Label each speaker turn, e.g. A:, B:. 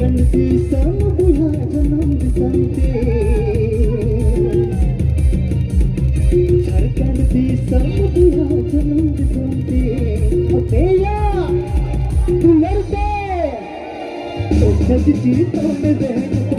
A: di sama buya janam di sante धड़कन di sama buya janam di sante अबेया तू लड़के तो खद जीतों में बहन